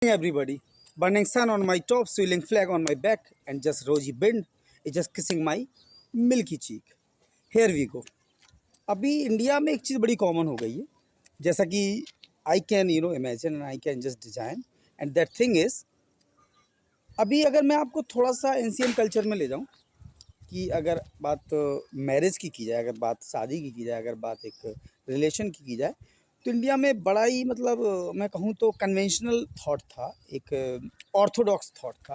Everybody, burning sun on my top, swirling flag on my back, and just rosy wind is just kissing my milky cheek. Here we go. अभी India में एक चीज़ बड़ी common हो गई है, जैसा कि I can imagine and I can just design and that thing is, अभी अगर मैं आपको थोड़ा सा एंशियंट कल्चर में ले जाऊं कि अगर बात मैरिज की जाए, अगर बात शादी की जाए, अगर बात एक रिलेशन की जाए, तो इंडिया में बड़ा ही मतलब मैं कहूँ तो कन्वेंशनल थॉट था, एक ऑर्थोडॉक्स थॉट था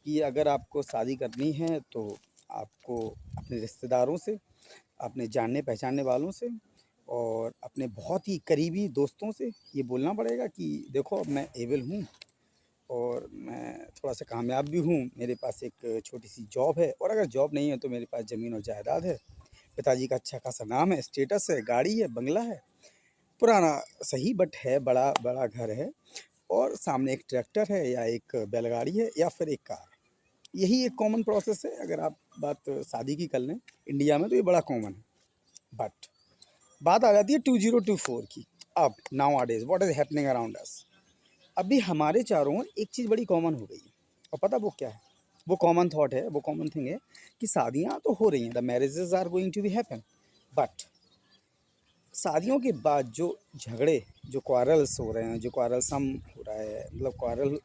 कि अगर आपको शादी करनी है तो आपको अपने रिश्तेदारों से, अपने जानने पहचानने वालों से और अपने बहुत ही करीबी दोस्तों से ये बोलना पड़ेगा कि देखो अब मैं एबल हूँ और मैं थोड़ा सा कामयाब भी हूँ, मेरे पास एक छोटी सी जॉब है, और अगर जॉब नहीं है तो मेरे पास ज़मीन और जायदाद है, पिताजी का अच्छा खासा नाम है, स्टेटस है, गाड़ी है, बंगला है, पुराना सही बट है, बड़ा बड़ा घर है, और सामने एक ट्रैक्टर है या एक बैलगाड़ी है या फिर एक कार है। यही एक कॉमन प्रोसेस है। अगर आप बात शादी की कर लें इंडिया में तो ये बड़ा कॉमन है। बट बात आ जाती है 2024 की। अब now days what is happening around us, अभी हमारे चारों ओर एक चीज़ बड़ी कॉमन हो गई है, और पता वो क्या है? वो कॉमन थॉट है, वो कॉमन थिंग है कि शादियाँ तो हो रही हैं, the marriages are going to be happen, but शादियों के बाद जो झगड़े, जो क्वारल्स हो रहे हैं, जो क्वारलसम हो रहा है, मतलब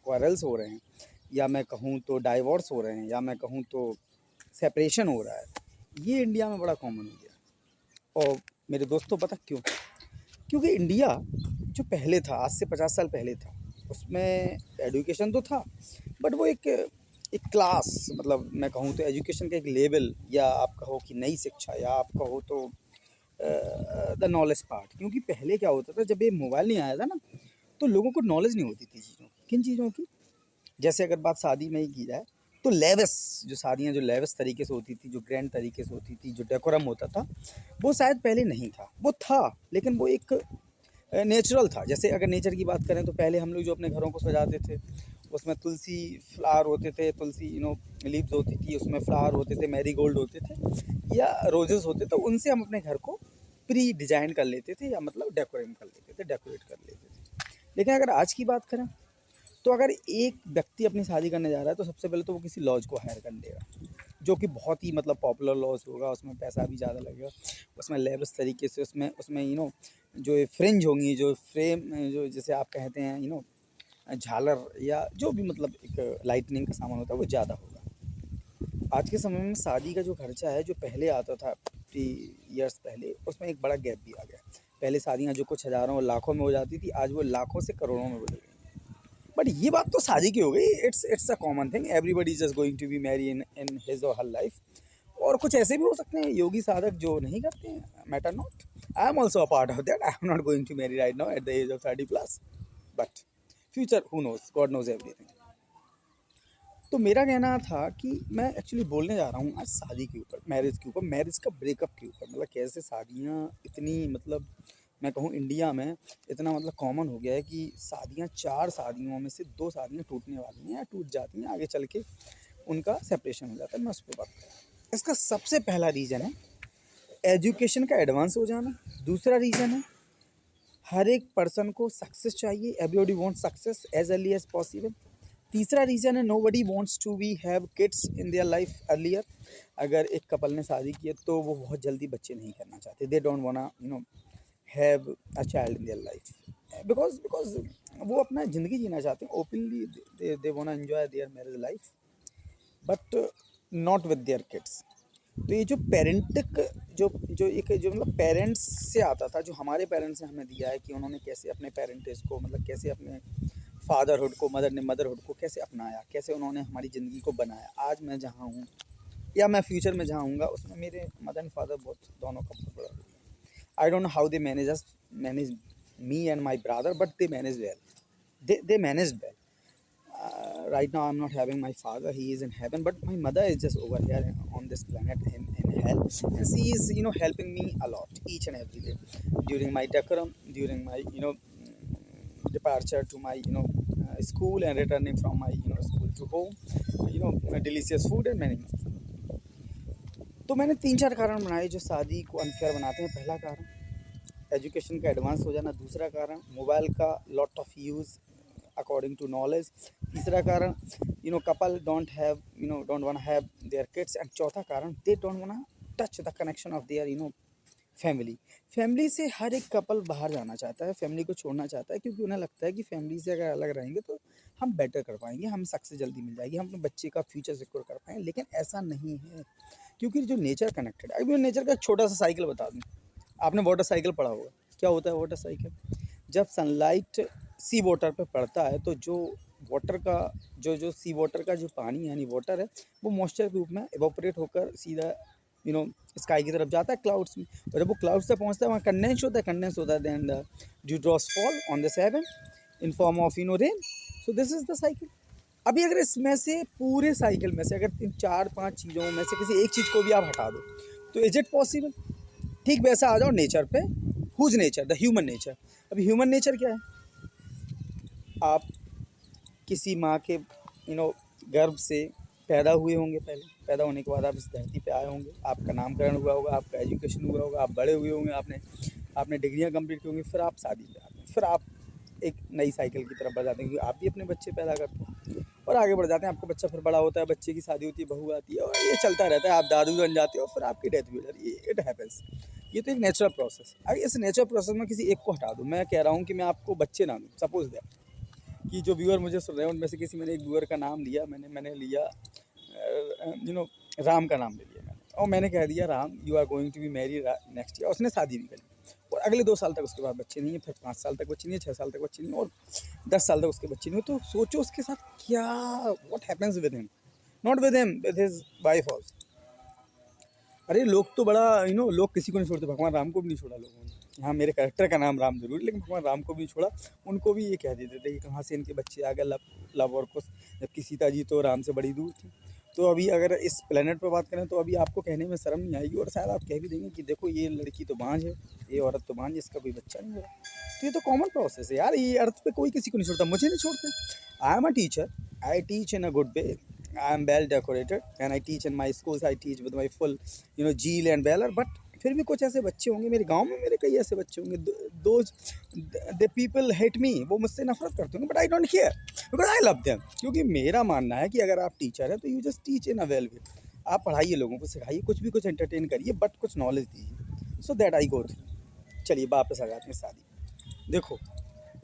क्वारल्स हो रहे हैं, या मैं कहूँ तो डाइवोर्स हो रहे हैं, या मैं कहूँ तो सेपरेशन हो रहा है, ये इंडिया में बड़ा कॉमन हो गया। और मेरे दोस्तों पता क्यों? क्योंकि इंडिया जो पहले था, आज से 50 साल पहले था, उसमें एजुकेशन तो था, बट वो एक क्लास, मतलब मैं कहूँ तो एजुकेशन का एक लेवल, या आप कहो कि नई शिक्षा, या आप कहो तो द नॉलेज पार्ट। क्योंकि पहले क्या होता था, जब ये मोबाइल नहीं आया था ना, तो लोगों को नॉलेज नहीं होती थी चीज़ों की। किन चीज़ों की? जैसे अगर बात शादी में ही की जाए तो लेविस, जो शादियाँ जो लेविस तरीके से होती थी, जो ग्रैंड तरीके से होती थी, जो डेकोरम होता था, वो शायद पहले नहीं था। वो था, लेकिन वो एक नेचुरल था। जैसे अगर नेचर की बात करें तो पहले हम लोग जो अपने घरों को सजाते थे, उसमें तुलसी फ्लावर होते थे, तुलसी लीव्स होती थी, उसमें फ्लावर होते थे, मैरीगोल्ड होते थे या रोजेस होते, तो उनसे हम अपने घर को प्री डिजाइन कर लेते थे, या मतलब डेकोरेट कर लेते थे। लेकिन अगर आज की बात करें तो अगर एक व्यक्ति अपनी शादी करने जा रहा है तो सबसे पहले तो वो किसी लॉज को हायर कर लेगा, जो कि बहुत ही मतलब पॉपुलर लॉज होगा, उसमें पैसा भी ज़्यादा लगेगा, उसमें लेविश तरीके से, उसमें उसमें जो ये फ्रिंज होंगी, जो फ्रेम, जो जैसे आप कहते हैं झालर, या जो भी मतलब एक लाइटनिंग का सामान होता है, वो ज़्यादा होगा। आज के समय में शादी का जो खर्चा है, जो पहले आता था 50 ईयर्स पहले, उसमें एक बड़ा गैप भी आ गया। पहले शादियाँ जो कुछ हज़ारों और लाखों में हो जाती थी, आज वो लाखों से करोड़ों में बदल गई। बट ये बात तो शादी की हो गई, it's a common thing, everybody is just going to be marry in his or her life. और कुछ ऐसे भी हो सकते हैं योगी साधक जो नहीं करते हैं, matter not, I am also a part of that, I am not going to marry right now at the age of 30+, but future who knows, God knows everything. तो मेरा कहना था कि मैं एक्चुअली बोलने जा रहा हूँ आज शादी के ऊपर, मैरिज के ऊपर, मैरिज का ब्रेकअप के ऊपर, मतलब कैसे शादियाँ इतनी मतलब मैं कहूँ इंडिया में इतना मतलब कॉमन हो गया है कि शादियाँ, 4 शादियों में से 2 शादियाँ टूटने वाली हैं या टूट जाती हैं, आगे चल के उनका सेपरेशन हो जाता है। मैं उस पर बात कर रहा हूँ। इसका सबसे पहला रीज़न है एजुकेशन का एडवांस हो जाना। दूसरा रीज़न है हर एक पर्सन को सक्सेस चाहिए, everybody wants success as early as possible. तीसरा रीज़न है nobody wants to be have kids in their life earlier. अगर एक कपल ने शादी की है तो वो बहुत जल्दी बच्चे नहीं करना चाहते, they don't वांना have a child in their life, because वो अपना ज़िंदगी जीना चाहते हैं openly, they वांना enjoy there marriage life, but not with their kids. तो ये जो पेरेंटिक, जो एक जो मतलब पेरेंट्स से आता था, जो हमारे पेरेंट्स ने हमें दिया है कि उन्होंने कैसे अपने पेरेंटेज को, मतलब कैसे अपने फादरहुड को, मदरहुड को कैसे अपनाया, कैसे उन्होंने हमारी ज़िंदगी को बनाया। आज मैं जहाँ हूँ या मैं फ्यूचर में जहाँ हूँगा, उसमें मेरे मदर एंड फादर बहुत, दोनों का बहुत बड़ा रोल है। I don't know how they manage me and my brother, but they manage well, they managed well. Right now I'm not having my father, he is in heaven, but my mother is just over here on this planet in hell, and she is helping me a lot each and every day during my decorum, during my departure to my school, and returning from my school to home, delicious food and many more. तो मैंने 3-4 कारण बनाए जो शादी को unfair बनाते हैं। पहला कारण एजुकेशन का एडवांस हो जाना, दूसरा कारण मोबाइल का lot of use, according to knowledge. तीसरा कारण couple don't want have their kids. And चौथा कारण they don't want touch the connection of their family से हर एक कपल बाहर जाना चाहता है, फैमिली को छोड़ना चाहता है, क्योंकि उन्हें लगता है कि फैमिली से अगर अलग रहेंगे तो हम बेटर कर पाएंगे, हम सक्सेस जल्दी मिल जाएगी, हम अपने बच्चे का फ्यूचर सिक्योर कर पाएंगे। लेकिन ऐसा नहीं है, क्योंकि जो नेचर कनेक्टेड है। अभी नेचर का एक छोटा सा साइकिल बता दूँ, आपने वाटर साइकिल पढ़ा होगा। क्या होता है वाटर साइकिल? जब सनलाइट सी वाटर पे पड़ता है तो जो वाटर का जो सी वाटर का जो पानी है यानी वाटर है, वो मॉइस्चर के रूप में इवोपरेट होकर सीधा स्काई की तरफ जाता है क्लाउड्स में। और जब वो क्लाउड्स तक पहुंचता है वहाँ कंडेंस होता है then the dew drops fall on the heaven in form of rain. So this is the cycle. अभी अगर इसमें से पूरे साइकिल में से अगर 4-5 चीज़ों में से किसी एक चीज़ को भी आप हटा दो तो इज इट पॉसिबल? ठीक वैसा आ जाओ नेचर पे। Whose nature? The human nature. अभी ह्यूमन नेचर क्या है? आप किसी माँ के गर्भ से पैदा हुए होंगे, पहले पैदा होने के बाद आप इस धरती पे आए होंगे, आपका नामकरण हुआ होगा, आपका एजुकेशन हुआ होगा, आप बड़े हुए होंगे, आपने डिग्रियां कंप्लीट की होंगी, फिर आप शादी पे आते हैं, फिर आप एक नई साइकिल की तरफ बढ़ जाते हैं, क्योंकि आप भी अपने बच्चे पैदा करते हैं और आगे बढ़ जाते हैं। आपका बच्चा फिर बड़ा होता है, बच्चे की शादी होती है, बहू आती है और ये चलता रहता है। आप दादू बन जाते हो, फिर आपकी डेथ भी हो जाती है। It happens. ये तो एक नेचुरल प्रोसेस। अगर इस नेचुरल प्रोसेस में किसी एक को हटा दूँ, मैं कह रहा हूँ कि मैं आपको बच्चे ना दूँ, सपोज दैट कि जो व्यूअर मुझे सुन रहे हैं उनमें से किसी मैंने एक व्यूअर का नाम लिया, मैंने लिया राम का नाम ले लिया मैंने, और मैंने कह दिया Ram you are going to be married next year. उसने शादी भी कर ली और अगले 2 साल तक उसके बाद बच्चे नहीं है, फिर 5 साल तक बच्चे नहीं है, 6 साल तक बच्चे नहीं है और 10 साल तक उसके बच्चे नहीं है। तो सोचो उसके साथ क्या, what happens with him, not with him, with his wife also. अरे लोग तो बड़ा लोग किसी को नहीं छोड़ते, भगवान राम को भी नहीं छोड़ा लोगों ने। हाँ मेरे कैरेक्टर का नाम राम जरूर, लेकिन भगवान राम को भी नहीं छोड़ा। उनको भी ये कह देते थे कि कहाँ से इनके बच्चे आ गए, लव और कुछ, जबकि सीता जी तो राम से बड़ी दूर थी। तो अभी अगर इस प्लेनेट पर बात करें तो अभी आपको कहने में शर्म नहीं आएगी और शायद आप कह भी देंगे कि देखो ये लड़की तो बांझ है, ये औरत तो बांझ है, इसका कोई बच्चा नहीं हो रहा। तो ये तो कॉमन प्रोसेस है यार, ये अर्थ पे कोई किसी को नहीं छोड़ता, मुझे नहीं छोड़ते। I am a teacher, I teach in a good way, I am well decorated and I teach in my schools. I teach with my full zeal and valor. But फिर भी कुछ ऐसे बच्चे होंगे मेरे गांव में, मेरे कई ऐसे बच्चे होंगे, those the people hate me, वो मुझसे नफरत करते होंगे, but I don't care because I love them। क्योंकि मेरा मानना है कि अगर आप टीचर हैं तो you just teach in a well way। आप पढ़ाइए, लोगों को सिखाइए, कुछ एंटरटेन करिए, बट कुछ नॉलेज दीजिए। So that I go through. चलिए वापस आ जाते हैं शादी। देखो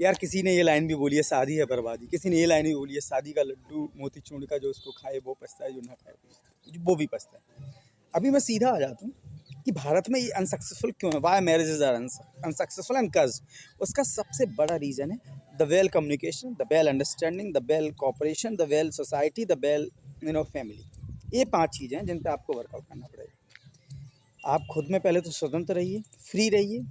यार, किसी ने ये लाइन भी बोली है शादी है बर्बादी, किसी ने ये लाइन भी बोली है शादी का लड्डू मोतीचूर का, जो उसको खाए वो पछता है, जो ना खाए वो भी पछता है। अभी मैं सीधा आ जाता हूँ कि भारत में ये अनसक्सेसफुल क्यों है, why marriages are unsuccessful and cause. उसका सबसे बड़ा रीज़न है the well communication, the well understanding, the well cooperation, the well society, the well family. ये 5 चीज़ें हैं जिन पर आपको वर्कआउट करना पड़ेगा। आप खुद में पहले तो स्वतंत्र रहिए,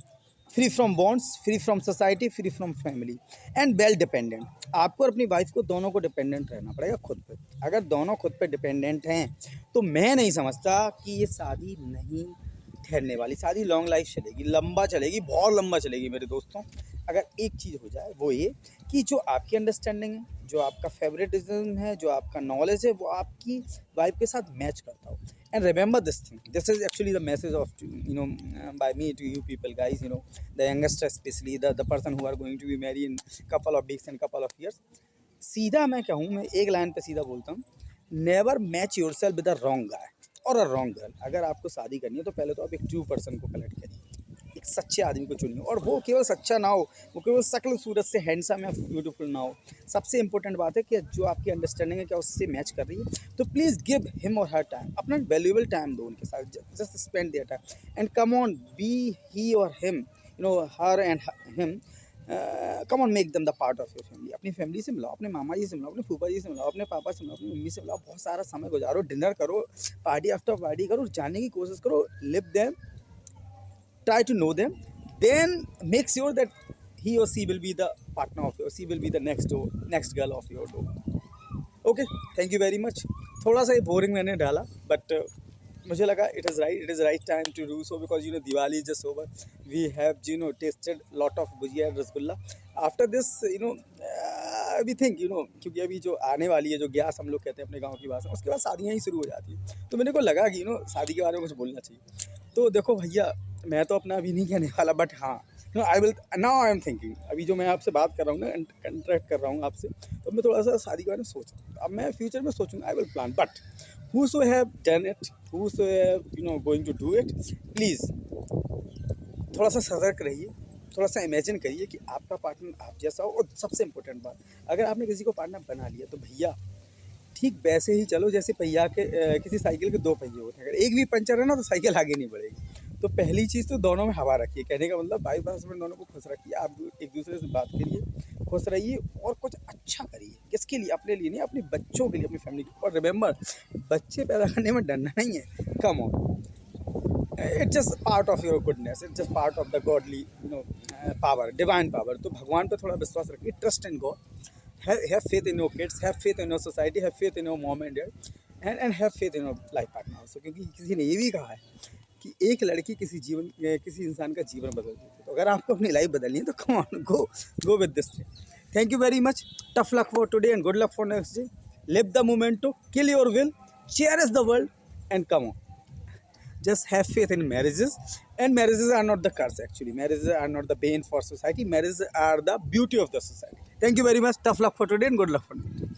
free from bonds, free from society, free from family and well dependent. आपको और अपनी वाइफ को दोनों को डिपेंडेंट रहना पड़ेगा खुद पे। अगर दोनों खुद पे डिपेंडेंट हैं तो मैं नहीं समझता कि ये शादी नहीं ठहरने वाली। शादी लॉन्ग लाइफ चलेगी, लंबा चलेगी, बहुत लंबा चलेगी मेरे दोस्तों, अगर एक चीज़ हो जाए वो ये कि जो आपकी अंडरस्टैंडिंग है, जो आपका फेवरेटिज्म है, जो आपका नॉलेज है, वो आपकी वाइफ के साथ मैच करता हो। And remember this thing. This is actually the message of by me to you people, guys. The youngest, especially the person who are going to be married in couple of weeks and couple of years. सीधा मैं कहूँ, मैं एक line पे सीधा बोलता हूँ, never match yourself with a wrong guy और अ रॉन्ग गर्ल। अगर आपको शादी करनी है तो पहले तो आप एक ट्रू पर्सन को कलेक्ट करिए, एक सच्चे आदमी को चुनिए, और वो केवल सच्चा ना हो, वो केवल शक्ल सूरत से हैंडसम या ब्यूटीफुल ना हो। सबसे इंपॉर्टेंट बात है कि जो आपकी अंडरस्टैंडिंग है क्या उससे मैच कर रही है। तो please give him or her time, अपना वैल्यूएबल टाइम दो उनके साथ, just spend their time and come on be he or him, her and him, come on make them the part of your family. अपनी family से मिलाओ, अपने मामा जी से मिलाओ, अपने फूफा जी से मिलाओ, अपने पापा से मिलाओ, अपनी मम्मी से मिलाओ, बहुत सारा समय गुजारो, डिनर करो, पार्टी आफ्टर पार्टी करो, जानने की कोशिश करो, live them, try to know them, then make sure that he or she will be the partner of yours, she will be the next girl of your door। okay, thank you very much। थोड़ा सा ये boring मैंने डाला, but मुझे लगा it is right time to do so because Diwali is just over, we have tasted lot of gujia and rasgulla। after this we think क्योंकि अभी जो आने वाली है, जो ग्यास हम लोग कहते हैं अपने गांव की भाषा, उसके बाद शादियां ही शुरू हो जाती है। तो मेरे को लगा कि शादी के बारे में कुछ बोलना चाहिए। तो देखो भैया, मैं तो अपना अभी नहीं कहने वाला, बट हाँ no I will now I am thinking, अभी जो मैं आपसे बात कर रहा हूँ ना, कंट्रैक्ट कर रहा हूँ आपसे, तो मैं थोड़ा सा शादी के बारे में सोच रहा हूँ। अब मैं फ्यूचर में सोचूंगा, I will plan, but whoso have done it, whoso have going to do it, please थोड़ा सा सतर्क रहिए, थोड़ा सा इमेजिन करिए कि आपका पार्टनर आप जैसा हो। और सबसे इम्पोर्टेंट बात, अगर आपने किसी को पार्टनर बना लिया तो भैया ठीक वैसे ही चलो जैसे पहिया के किसी साइकिल के दो पहिए होते हैं। अगर एक भी पंचर है ना तो साइकिल आगे नहीं बढ़ेगी। तो पहली चीज़ तो दोनों में हवा रखिए, कहने का मतलब वाइफ हस्बैंड दोनों को खुश रखिए, आप एक दूसरे से बात करिए, खुश रहिए और कुछ अच्छा करिए। किसके लिए? अपने लिए नहीं, अपने बच्चों के लिए, अपनी फैमिली के। और रिमेंबर, बच्चे पैदा करने में डरना नहीं है, come on, it's just part of your goodness, it's just part of the godly power, divine power. तो भगवान पर थोड़ा विश्वास रखिए, trust in God, have faith in your kids, have faith in your society, have faith in your mom and dad, and have faith in your life partner also। क्योंकि किसी ने ये भी कहा है कि एक लड़की किसी इंसान का जीवन बदल देती है। तो अगर आपको अपनी लाइफ बदलनी है तो come on, go with this thing. Thank you very much, tough luck for today and good luck for next day. Live the memento, kill your will, cherish the world and come on. Just have faith in marriages, and marriages are not the curse actually. Marriages are not the bane for society. Marriages are the beauty of the society. Thank you very much. Tough luck for today and good luck for me.